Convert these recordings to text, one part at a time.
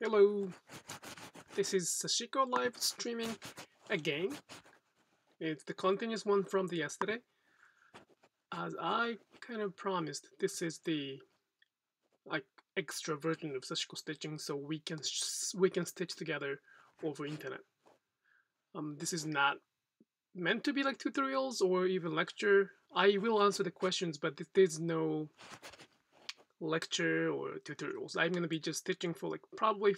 Hello, this is Sashiko Live Streaming again. It's the continuous one from the yesterday. As I kind of promised, this is the like extra version of Sashiko Stitching, so we can stitch together over internet. This is not meant to be like tutorials or even lecture. I will answer the questions, but there's no lecture or tutorials. I'm gonna be just stitching for like probably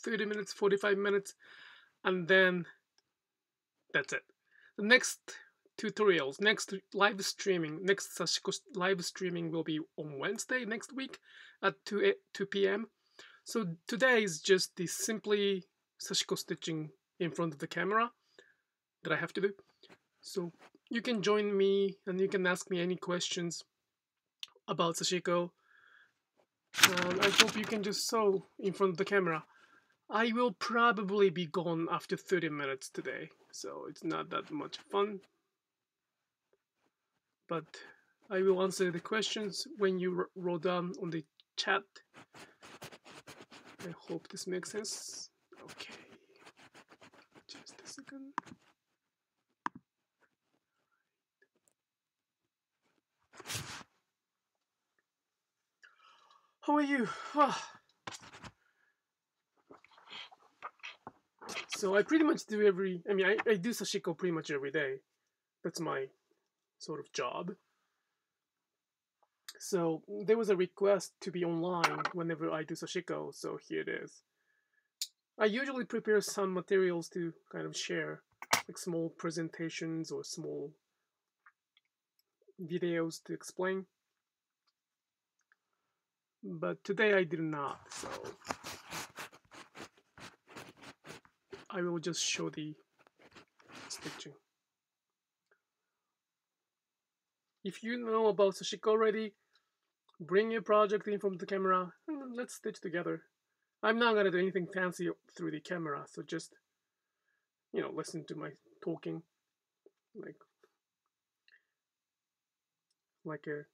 30 minutes, 45 minutes, and then that's it. The next tutorials, next live streaming, next Sashiko live streaming will be on Wednesday next week at 2 p.m. So today is just the simply Sashiko stitching in front of the camera that I have to do. So you can join me and you can ask me any questions about Sashiko. And I hope you can just sew in front of the camera. I will probably be gone after 30 minutes today, so it's not that much fun. But I will answer the questions when you wrote down on the chat. I hope this makes sense. Okay, just a second. How are you? So I pretty much do I do Sashiko pretty much every day. That's my sort of job. So there was a request to be online whenever I do Sashiko, so here it is. I usually prepare some materials to kind of share, like small presentations or small videos to explain. But today I did not, so I will just show the stitching. If you know about Sashiko already, bring your project in from the camera and let's stitch together. I'm not gonna do anything fancy through the camera, so just, listen to my talking like a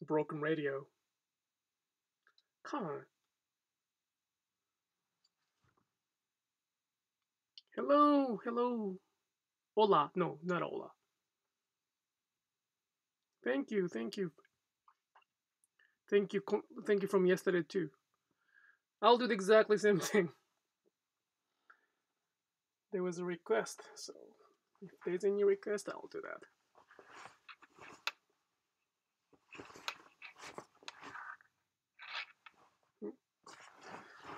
broken radio. Come on. Hello, hello. Hola. No, not hola. Thank you, thank you. Thank you, thank you from yesterday too. I'll do the exactly same thing. There was a request, so if there's any request, I'll do that.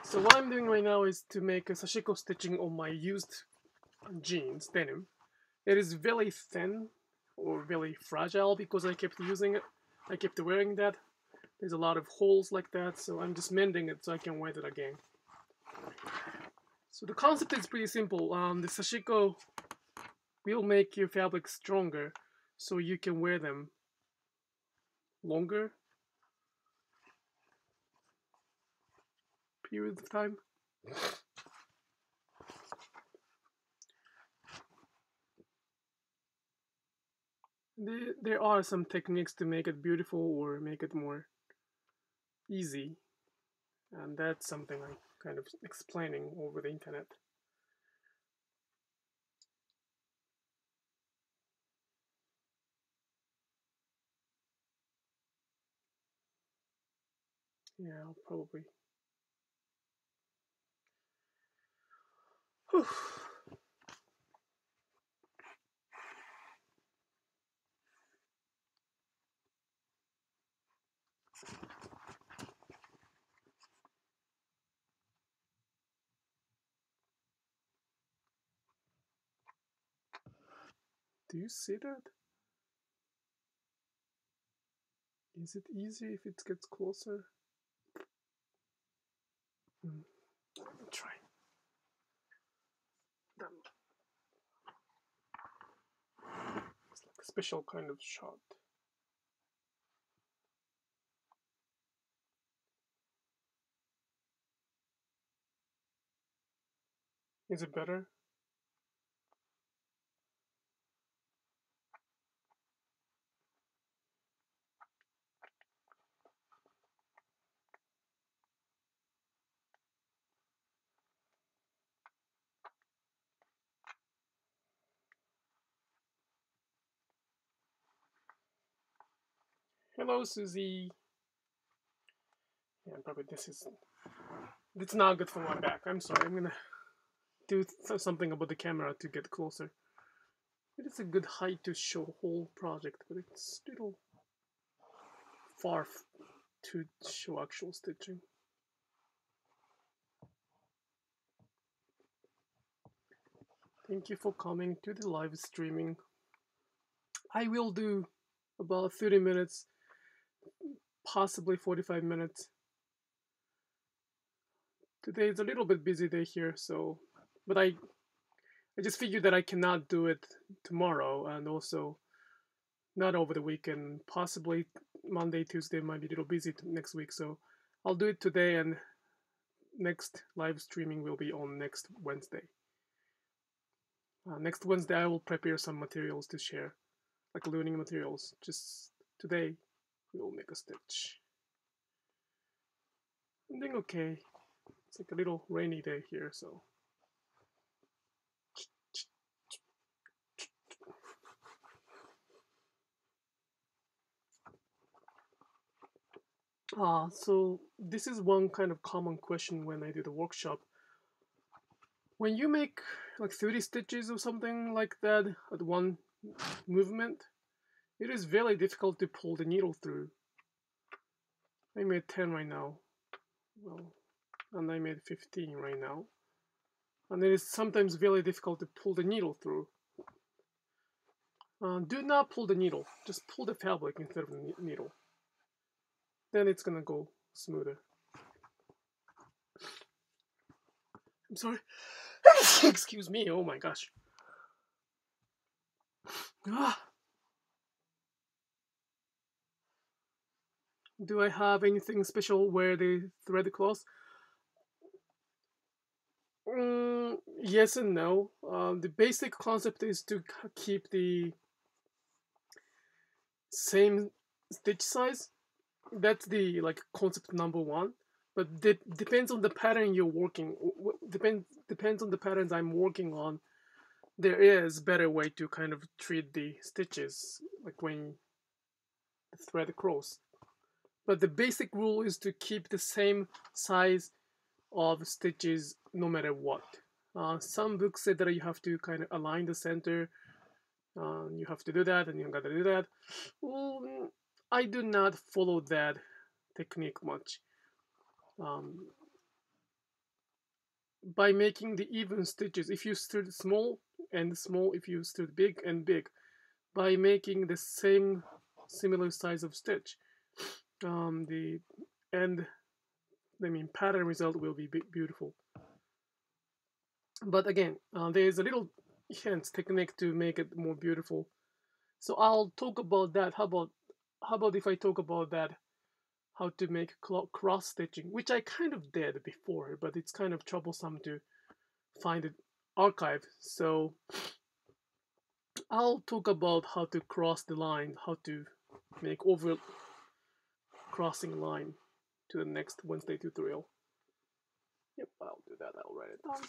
So what I'm doing right now is to make a Sashiko stitching on my used jeans, denim. It is very thin or very fragile because I kept using it. I kept wearing that. There's a lot of holes like that, so I'm just mending it so I can wear it again. So the concept is pretty simple. The Sashiko will make your fabric stronger so you can wear them longer period of time. There are some techniques to make it beautiful or make it more easy, and that's something I'm kind of explaining over the internet. Yeah, I'll probably. Whew. Do you see that? Is it easy if it gets closer? Let me try. It's like a special kind of shot. Is it better? Hello, Susie. Yeah, probably it's not good for my back. I'm sorry. I'm gonna do something about the camera to get closer. It is a good height to show whole project, but it's a little far to show actual stitching. Thank you for coming to the live streaming. I will do about 30 minutes, possibly 45 minutes. Today is a little bit busy day here, so but I just figured that I cannot do it tomorrow, and also not over the weekend. Possibly Monday, Tuesday might be a little busy next week, so I'll do it today, and next live streaming will be on next Wednesday. Next Wednesday, I will prepare some materials to share, like learning materials. Just today, we will make a stitch. I'm doing okay. It's like a little rainy day here, so. So this is one kind of common question when I do the workshop. When you make like 30 stitches or something like that at one movement, it is very difficult to pull the needle through. I made 10 right now. Well, and I made 15 right now. And it is sometimes very difficult to pull the needle through. Do not pull the needle. Just pull the fabric instead of the needle. Then it's gonna go smoother. I'm sorry. Excuse me. Oh my gosh. Do I have anything special where the thread close? Yes and no. The basic concept is to keep the same stitch size. That's the like concept number one. But depends on the pattern you're working. Depends on the patterns I'm working on. There is better way to kind of treat the stitches, like when the thread cross. But the basic rule is to keep the same size of stitches no matter what. Some books say that you have to kind of align the center. You have to do that, and you gotta do that. Well, I do not follow that technique much. By making the even stitches, if you start small and small, if you start big and big, by making the same similar size of stitch, the end, pattern result will be beautiful. But again, there is a little hint technique to make it more beautiful. So I'll talk about that. How about if I talk about that? How to make cross stitching, which I kind of did before, but it's kind of troublesome to find it archived. So I'll talk about how to cross the line, how to make over crossing line to the next Wednesday tutorial. Yep, I'll do that. I'll write it down.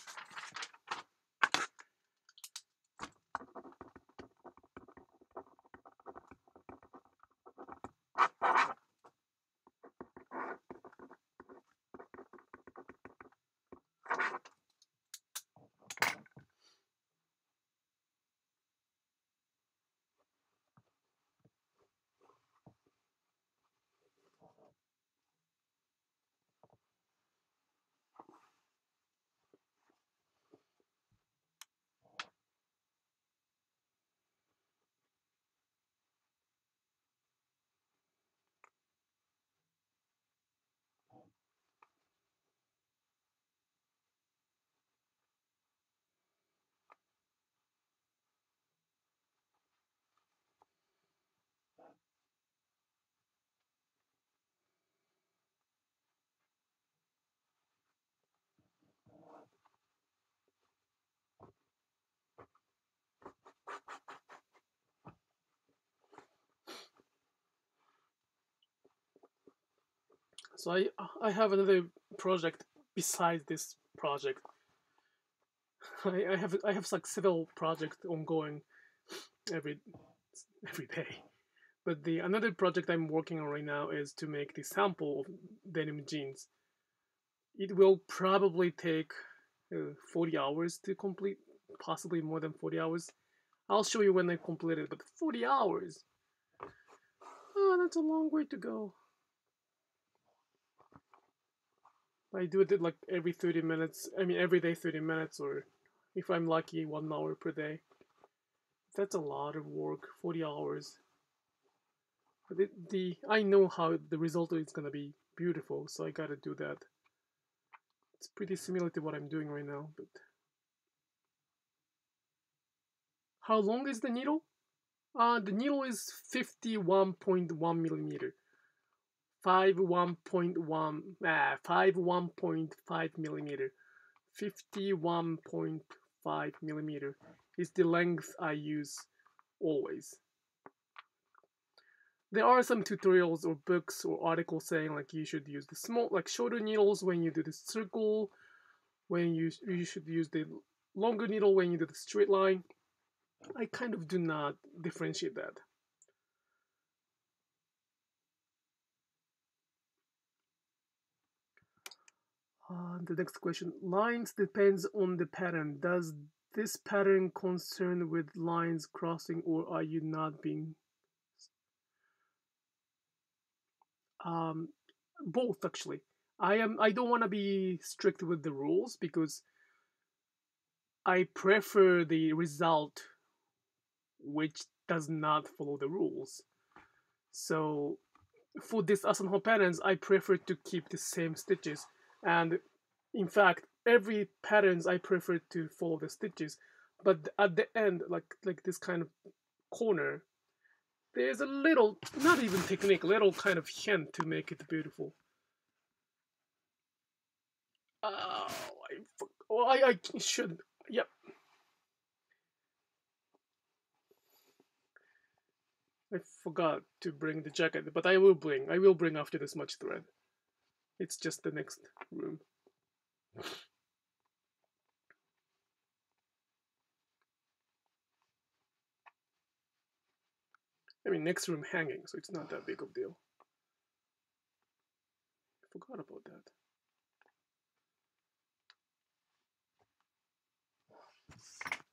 So I have another project besides this project. I have like several projects ongoing every day. But the another project I'm working on right now is to make the sample of denim jeans. It will probably take 40 hours to complete, possibly more than 40 hours. I'll show you when I complete it, but 40 hours. Oh, that's a long way to go. I do it like every 30 minutes. I mean, every day 30 minutes, or if I'm lucky, 1 hour per day. That's a lot of work, 40 hours. But I know how the result is gonna be beautiful, so I gotta do that. It's pretty similar to what I'm doing right now, but how long is the needle? The needle is 51.1 millimeter. 51.5 millimeter. 51.5 millimeter is the length I use always. There are some tutorials or books or articles saying like you should use the small, like shorter needles when you do the circle, when you should use the longer needle when you do the straight line. I kind of do not differentiate that. The next question. Lines depends on the pattern. Does this pattern concern with lines crossing, or are you not being both actually? I don't want to be strict with the rules because I prefer the result which does not follow the rules. So for this Asanho patterns, I prefer to keep the same stitches, and in fact, every patterns I prefer to follow the stitches, but at the end, like this kind of corner, there's a little, not even technique, little kind of hint to make it beautiful. I should, yep. I forgot to bring the jacket, but I will bring. I will bring after this much thread. It's just the next room. I mean, next room hanging, so it's not that big of a deal. I forgot about that.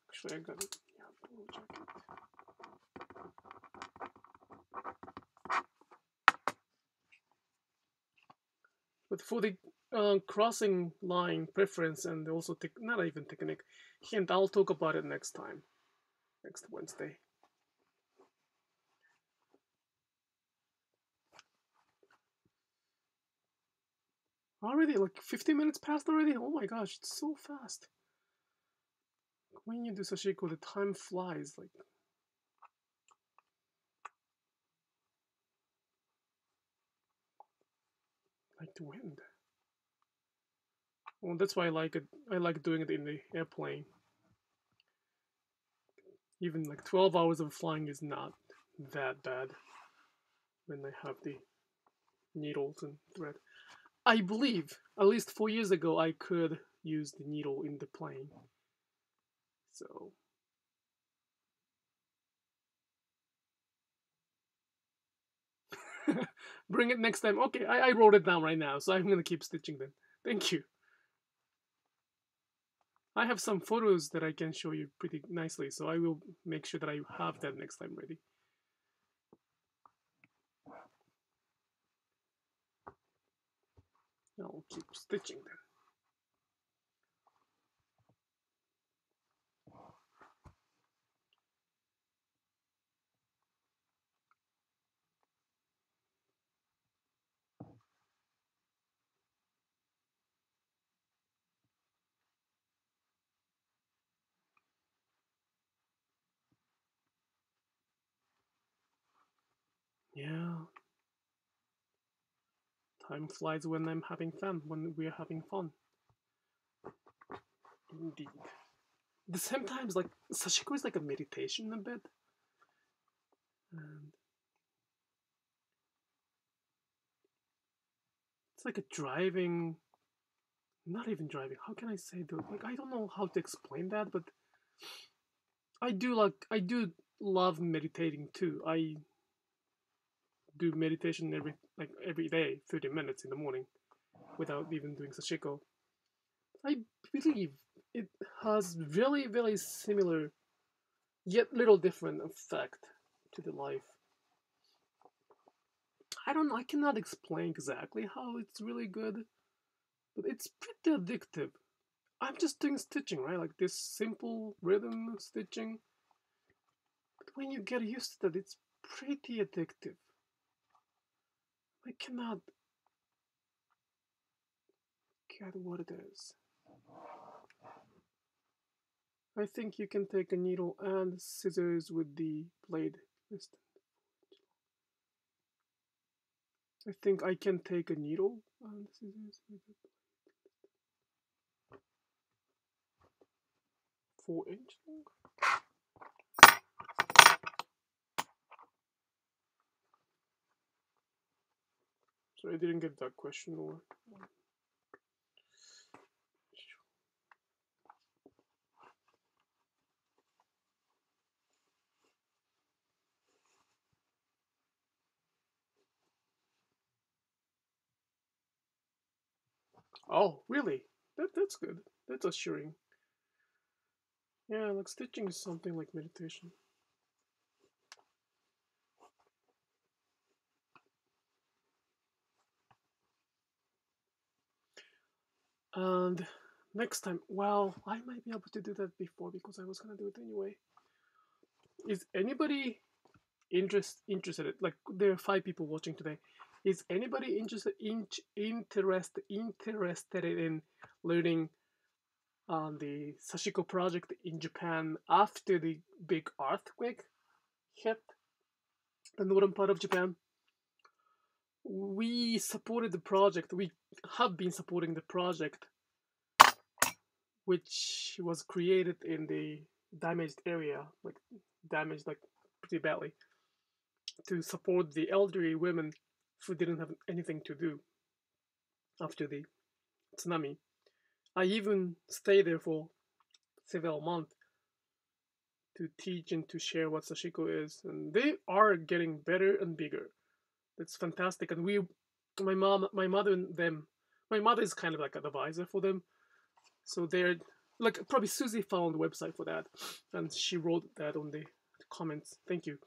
Actually, I got it. Yeah, blue jacket. But for the crossing line preference and also not even technique hint, I'll talk about it next time, next Wednesday. Already, like 50 minutes passed already? Oh my gosh, it's so fast. When you do Sashiko, the time flies like the wind. Well, that's why I like it. I like doing it in the airplane. Even like 12 hours of flying is not that bad when I have the needles and thread. I believe, at least 4 years ago, I could use the needle in the plane. So. Bring it next time. Okay, I wrote it down right now, so I'm gonna keep stitching then. Thank you. I have some photos that I can show you pretty nicely, so I will make sure that I have that next time ready. I'll keep stitching then. Yeah. Time flies when I'm having fun, when we're having fun. Indeed. Sometimes, like, Sashiko is like a meditation a bit. And it's like a driving, not even driving. How can I say that? Like, I don't know how to explain that, but I do love meditating too. do meditation every day, 30 minutes in the morning, without even doing Sashiko. I believe it has very, very similar, yet little different effect to the life. I don't know, I cannot explain exactly how it's really good, but it's pretty addictive. I'm just doing stitching, right? Like this simple rhythm stitching. But when you get used to that, it's pretty addictive. I cannot get what it is. I think you can take a needle and scissors with the blade. I think I can take a needle and scissors with the blade. 4-inch long? So I didn't get that question or. Oh, really? That's good. That's assuring. Yeah, like stitching is something like meditation. And next time, well, I might be able to do that before because I was gonna do it anyway. Is anybody interested? Like there are 5 people watching today. Is anybody interested in learning the Sashiko project in Japan after the big earthquake hit the northern part of Japan? We supported the project. We have been supporting the project, which was created in the damaged area, like damaged like pretty badly, to support the elderly women who didn't have anything to do after the tsunami. I even stayed there for several months to teach and to share what Sashiko is, and they are getting better and bigger. That's fantastic. And my mother and them, my mother is kind of like an advisor for them, so they're like probably Susie found the website for that, and she wrote that on the comments. Thank you.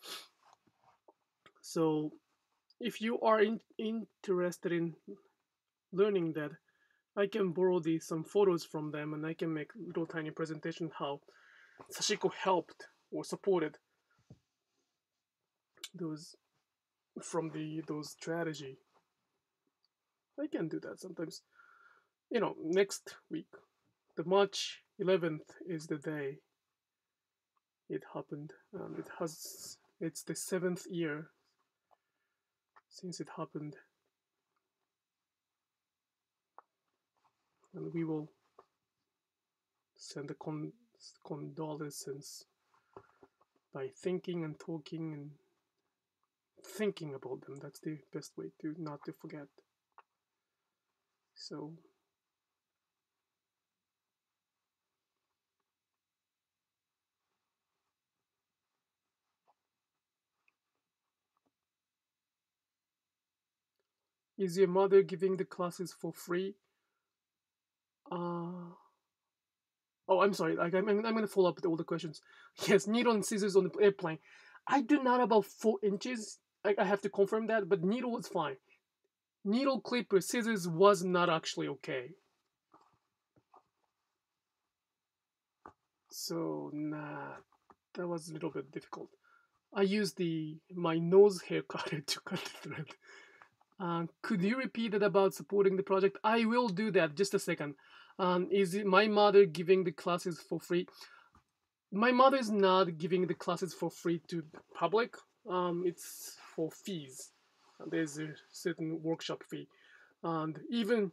So if you are interested in learning that, I can borrow some photos from them, and I can make little tiny presentation how Sashiko helped or supported those from those strategy. I can do that sometimes. Next week, the March 11th is the day it happened. It's the 7th year since it happened, and we will send the condolences by thinking and talking and thinking about them. That's the best way to not to forget. So is your mother giving the classes for free? Oh, I'm sorry. Like I'm going to follow up with all the questions. Yes, needle and scissors on the airplane. I do not about 4 inches. I have to confirm that, but needle was fine. Needle clipper scissors was not actually okay. So nah, that was a little bit difficult. I used my nose hair cutter to cut the thread. Could you repeat it about supporting the project? I will do that. Just a second. Is it my mother giving the classes for free? My mother is not giving the classes for free to the public. It's for fees. There's a certain workshop fee, and even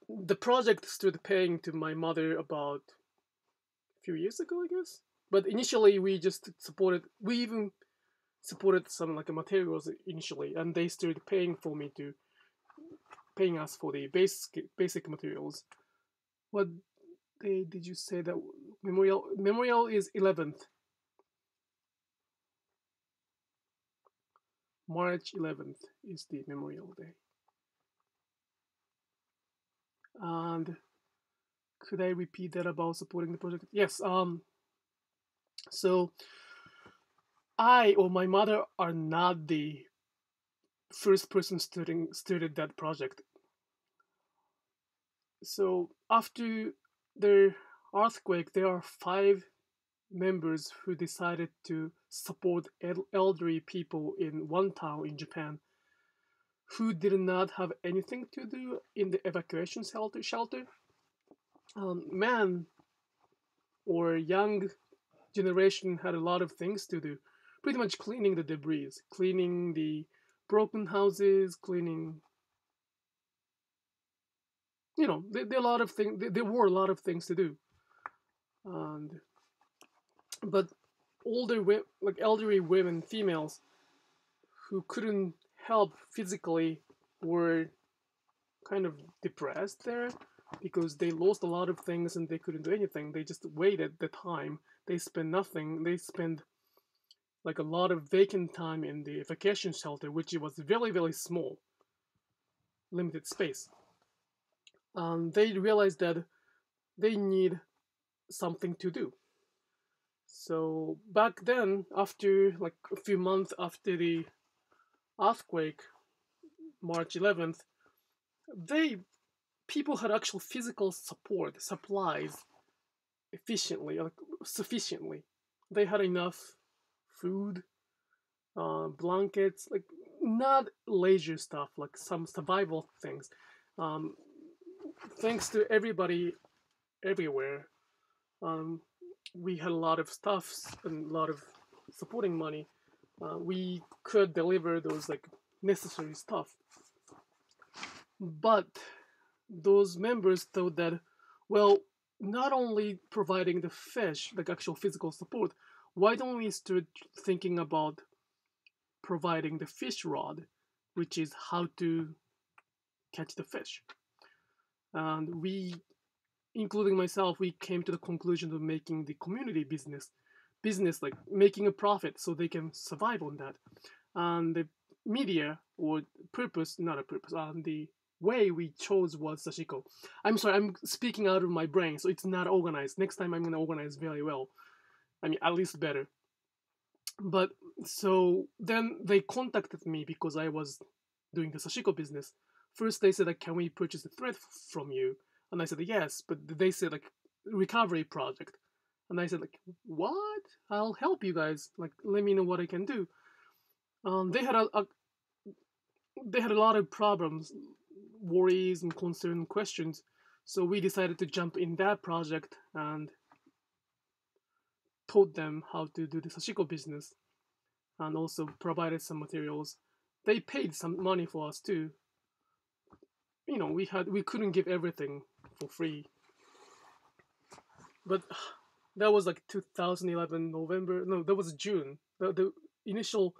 the project started paying to my mother about a few years ago, I guess. But initially, we just supported. We even supported some like materials initially, and they started paying us for the basic materials. What day did you say that memorial is 11th? March 11th is the Memorial Day. And could I repeat that about supporting the project? Yes. So I or my mother are not the first person started that project. So after the earthquake, there are 5 members who decided to support elderly people in one town in Japan who did not have anything to do in the evacuation shelter. Man or young generation had a lot of things to do, pretty much cleaning the debris, cleaning the broken houses, cleaning. There are a lot of things. There were a lot of things to do, and but like elderly women, females who couldn't help physically were kind of depressed there because they lost a lot of things and they couldn't do anything. They just waited the time. They spent nothing. They spent like a lot of vacant time in the vacation shelter, which was very, very small, limited space. They realized that they need something to do. So back then, after like a few months after the earthquake, March 11th, they people had actual physical support, supplies efficiently, like sufficiently. They had enough food, blankets, like not leisure stuff, like some survival things. Um, Thanks to everybody everywhere, um, we had a lot of stuffs and a lot of supporting money. We could deliver those like necessary stuff, but those members thought that, well, not only providing the fish, like actual physical support, why don't we start thinking about providing the fish rod, which is how to catch the fish? And we, including myself, we came to the conclusion of making the community business like making a profit so they can survive on that. And the media or purpose, not a purpose, the way we chose was Sashiko. I'm sorry, I'm speaking out of my brain, so it's not organized. Next time I'm gonna organize very well. I mean, at least better. But so then they contacted me because I was doing the Sashiko business. First, they said, like, can we purchase the thread from you? And I said, yes. But they said, like, recovery project. And I said, like, what? I'll help you guys. Like, let me know what I can do. They had they had a lot of problems, worries, and concern questions. So we decided to jump in that project and taught them how to do the Sashiko business and also provided some materials. They paid some money for us too. We couldn't give everything for free, but that was like 2011 November. No, that was June. The initial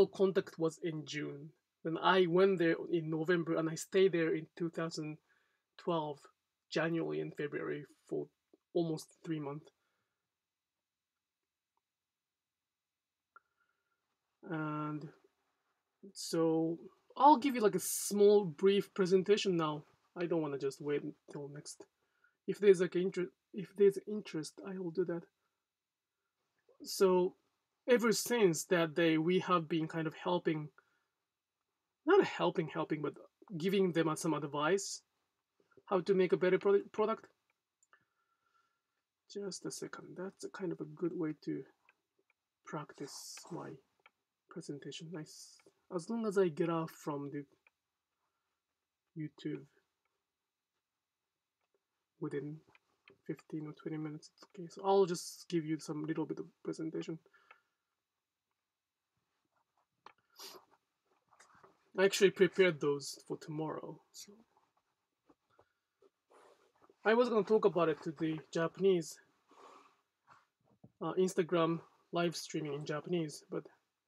contact was in June. Then I went there in November and I stayed there in 2012, January and February for almost 3 months. And so I'll give you like a small brief presentation now. I don't want to just wait until next. If there's like if there's interest, I will do that. So ever since that day, we have been kind of helping, not helping, but giving them some advice how to make a better product. Just a second. That's a kind of a good way to practice my presentation. Nice. As long as I get off from the YouTube within 15 or 20 minutes, it's okay. So I'll just give you some little bit of presentation. I actually prepared those for tomorrow. So I was going to talk about it to the Japanese Instagram live streaming in Japanese, but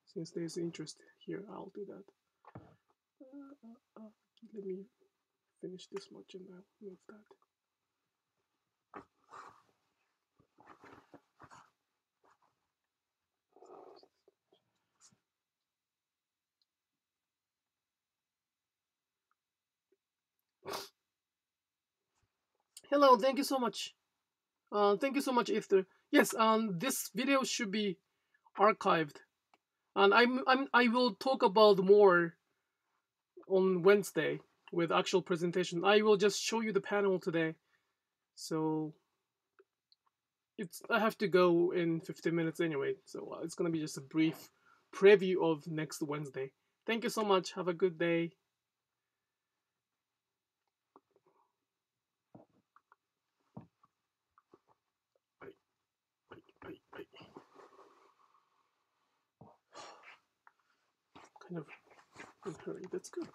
since there's interest here, I'll do that. Let me finish this much and I'll move that. Hello, thank you so much. Thank you so much, Ether. Yes, this video should be archived, and I will talk about more on Wednesday with actual presentation. I will just show you the panel today, so I have to go in 15 minutes anyway, so it's gonna be just a brief preview of next Wednesday. Thank you so much. Have a good day. Kind of in a hurry. That's good.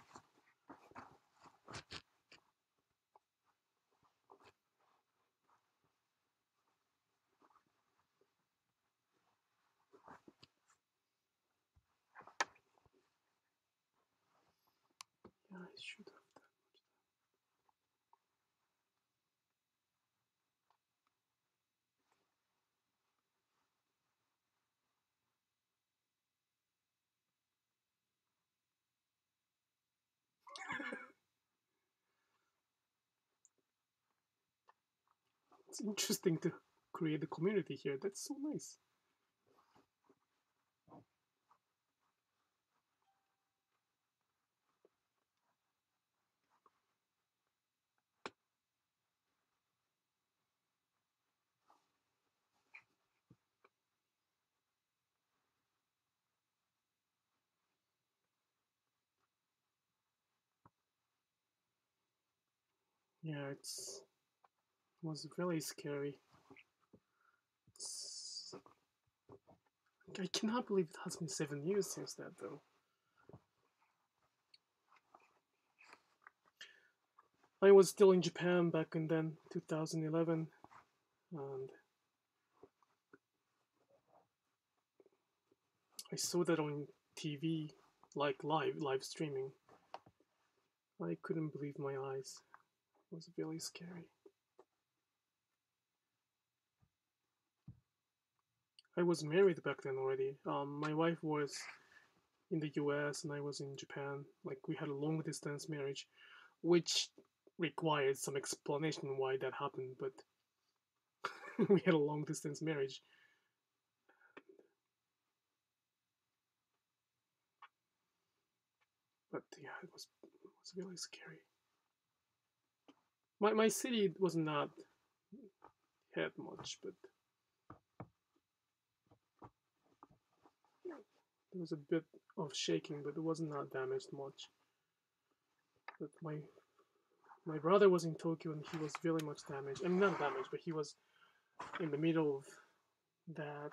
Yeah, I should have that. It's interesting to create a community here. That's so nice. Yeah, it was really scary. I cannot believe it has been 7 years since that, though. I was still in Japan back in then, 2011, and I saw that on TV, like live streaming. I couldn't believe my eyes. It was really scary. I was married back then already. My wife was in the US and I was in Japan. Like, we had a long distance marriage, which required some explanation why that happened, but we had a long distance marriage. But yeah, it was really scary. My city was not hit much, but there was a bit of shaking, but it was not damaged much. But my brother was in Tokyo and he was very much damaged. I mean, not damaged, but he was in the middle of that.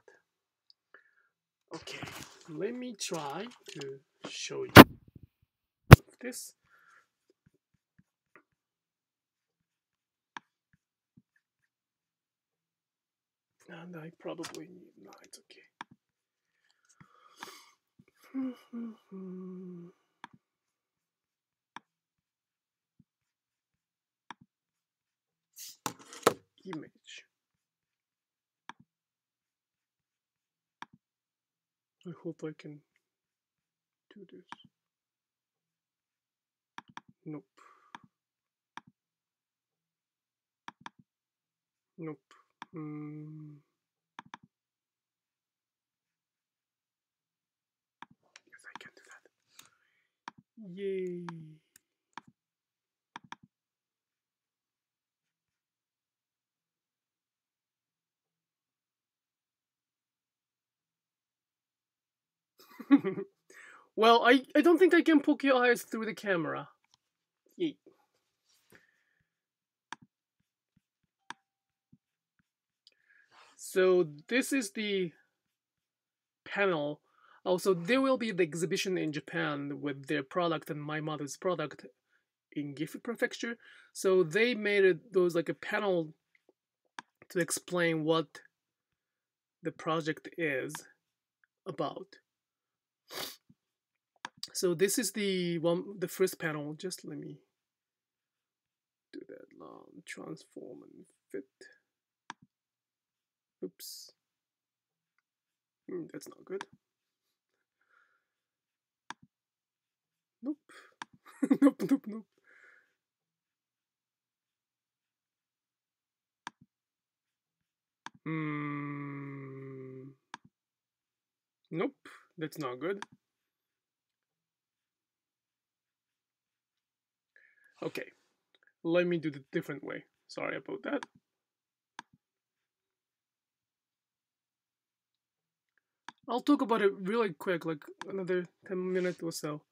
Okay, let me try to show you this. And I probably need, no, it's okay. Image. I hope I can do this. Nope. Nope. Yes, I can do that. Yay. Well, I don't think I can poke your eyes through the camera. Yay. So this is the panel. Also, there will be the exhibition in Japan with their product and my mother's product in Gifu Prefecture. So they made it those like a panel to explain what the project is about. So this is the first panel. Just let me do that. Transform and fit. Oops. That's not good. Nope. Nope. Nope, that's not good. Okay, let me do the different way. Sorry about that. I'll talk about it really quick, like another 10 minutes or so.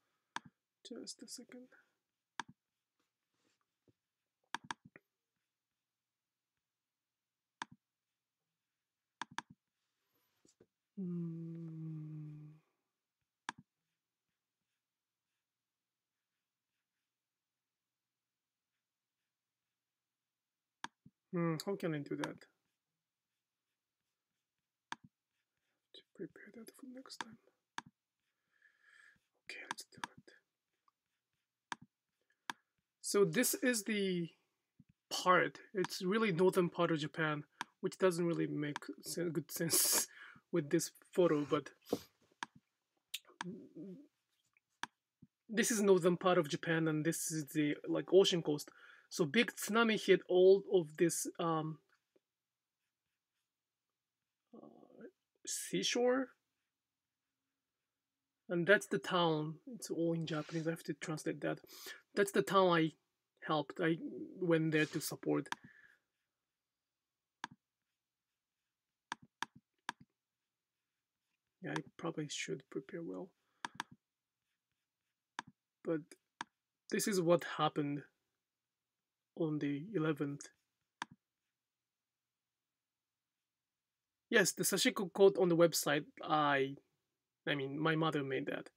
Just a second. How can I do that? To prepare that for next time. Okay, let's do it. So this is the part. It's really northern part of Japan, which doesn't really make good sense with this photo, but this is northern part of Japan, and this is the like ocean coast. So big tsunami hit all of this seashore, and that's the town. It's all in Japanese. I have to translate that. That's the town I helped. I went there to support. Yeah, I probably should prepare well. But this is what happened on the 11th. Yes, the Sashiko code on the website, I mean, my mother made that.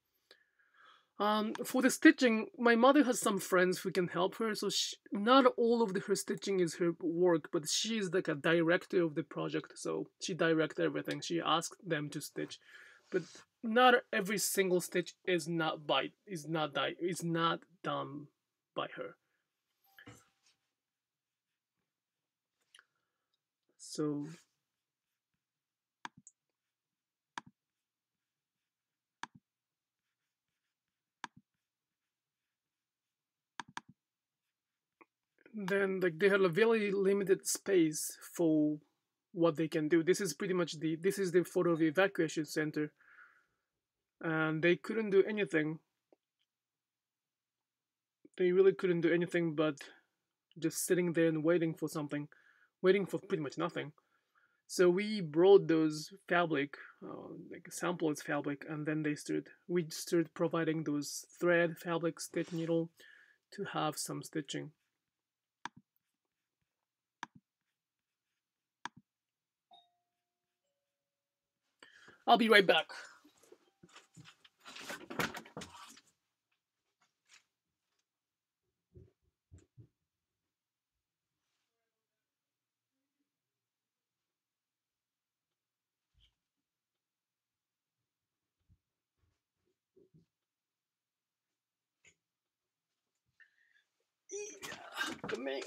For the stitching, my mother has some friends who can help her, so not all of her stitching is her work, but she is like a director of the project, so she directs everything. She asks them to stitch, but not every single stitch is not done by her. So then like they have a very limited space for what they can do. This is pretty much this is the photo of the evacuation center, and they couldn't do anything. They really couldn't do anything but just sitting there and waiting for something, waiting for pretty much nothing. So we brought those fabric, like samples fabric, and then we started providing those thread, fabric, stitch needle to have some stitching. I'll be right back. Yeah, the mail.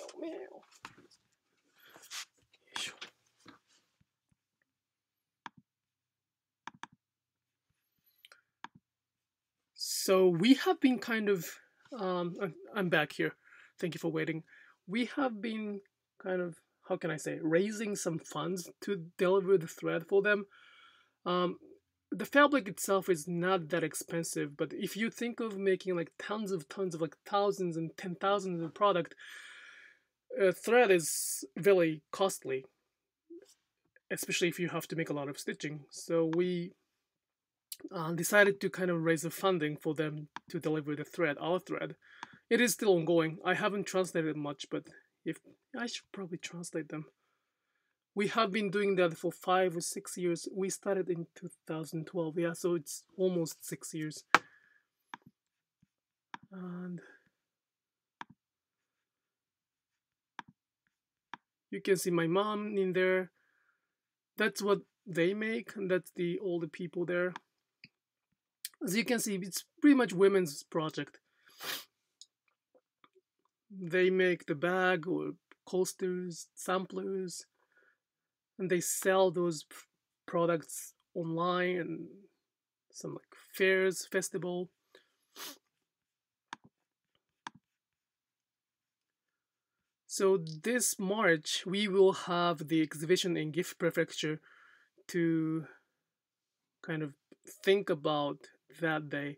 So we have been kind of, I'm back here. Thank you for waiting. We have been kind of, how can I say, raising some funds to deliver the thread for them. The fabric itself is not that expensive, but if you think of making like tons of like thousands and 10,000s of product, thread is very costly, especially if you have to make a lot of stitching. So we decided to kind of raise the funding for them to deliver the thread, our thread. It is still ongoing. I haven't translated much, but if I should probably translate them. We have been doing that for 5 or 6 years. We started in 2012, yeah, so it's almost 6 years. And you can see my mom in there. That's what they make, and that's all the people there. As you can see, it's pretty much women's project. They make the bag or coasters, samplers, and they sell those products online and some like fairs, festival. So this March we will have the exhibition in Gift Prefecture to kind of think about that day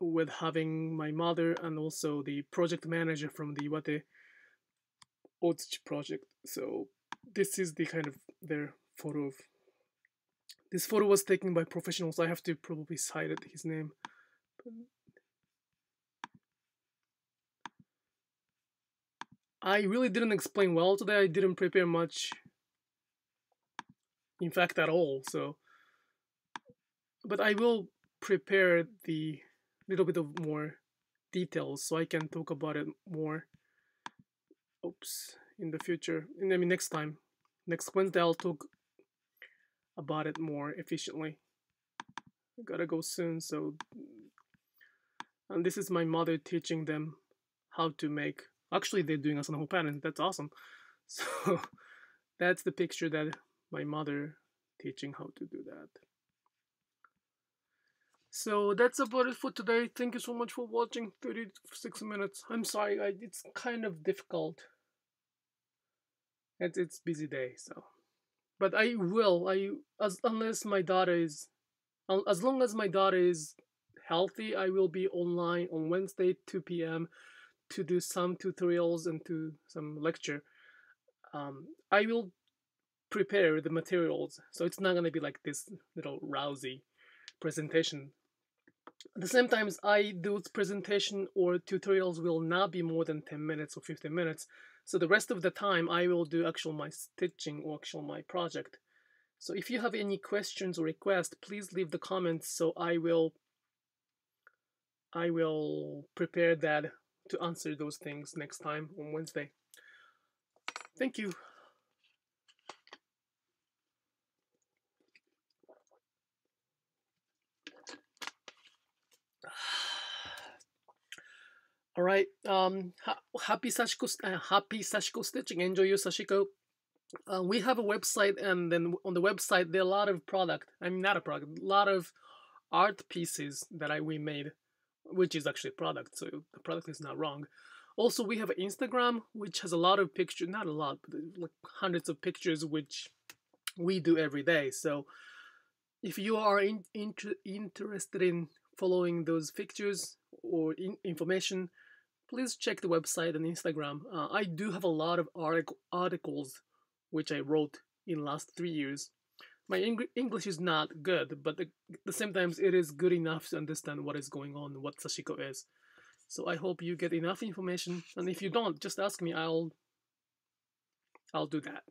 with having my mother and also the project manager from the Iwate Otsuchi project. So this is the kind of their photo of. This photo was taken by professionals. I have to probably cite it, his name. I really didn't explain well today. I didn't prepare much, in fact, at all. So, but I will prepare the little bit of more details so I can talk about it more. Oops, in the future. And I mean, next time, next Wednesday, I'll talk about it more efficiently. I gotta go soon. So, and this is my mother teaching them how to make. Actually, they're doing a whole pattern. That's awesome. So that's the picture that my mother teaching how to do that. So that's about it for today. Thank you so much for watching. 36 minutes. I'm sorry, it's kind of difficult. It's busy day, so. But I will. Unless my daughter is, as long as my daughter is healthy, I will be online on Wednesday 2 p.m. to do some tutorials and to some lecture. I will prepare the materials, so it's not gonna be like this little rousy presentation. At the same time, those presentation or tutorials will not be more than 10 minutes or 15 minutes. So the rest of the time I will do actual my stitching or actual my project. So if you have any questions or requests, please leave the comments so I will prepare that to answer those things next time on Wednesday. Thank you. All right. Happy Sashiko stitching. Enjoy your Sashiko. We have a website, and then on the website there are a lot of product. I mean, not a product. A lot of art pieces that we made, which is actually a product. So the product is not wrong. Also, we have Instagram, which has a lot of pictures. Not a lot, but like hundreds of pictures, which we do every day. So if you are interested in following those pictures or information, please check the website and Instagram. I do have a lot of articles which I wrote in last 3 years. My English is not good, but at the same time it is good enough to understand what is going on, what Sashiko is. So I hope you get enough information, and if you don't, just ask me. I'll do that.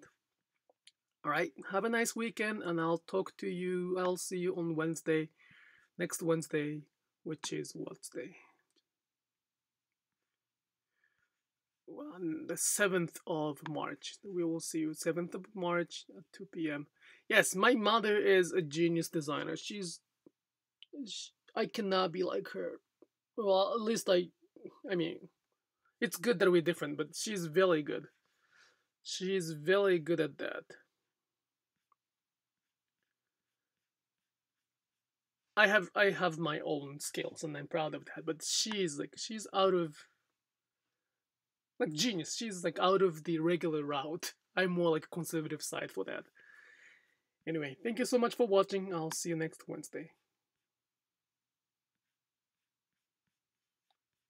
All right. Have a nice weekend, and I'll talk to you. I'll see you on Wednesday, next Wednesday, which is what day? On the 7th of March. We will see you 7th of March at 2 p.m. Yes, my mother is a genius designer. I cannot be like her. Well, at least I mean, it's good that we're different, but she's very good. She's very good at that. I have my own skills and I'm proud of that, but she's out of like genius. She's like out of the regular route. I'm more like conservative side for that. Anyway, thank you so much for watching. I'll see you next Wednesday.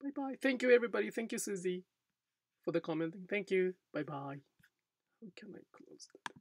Bye bye. Thank you everybody. Thank you Susie for the commenting. Thank you. Bye bye. How can I close that?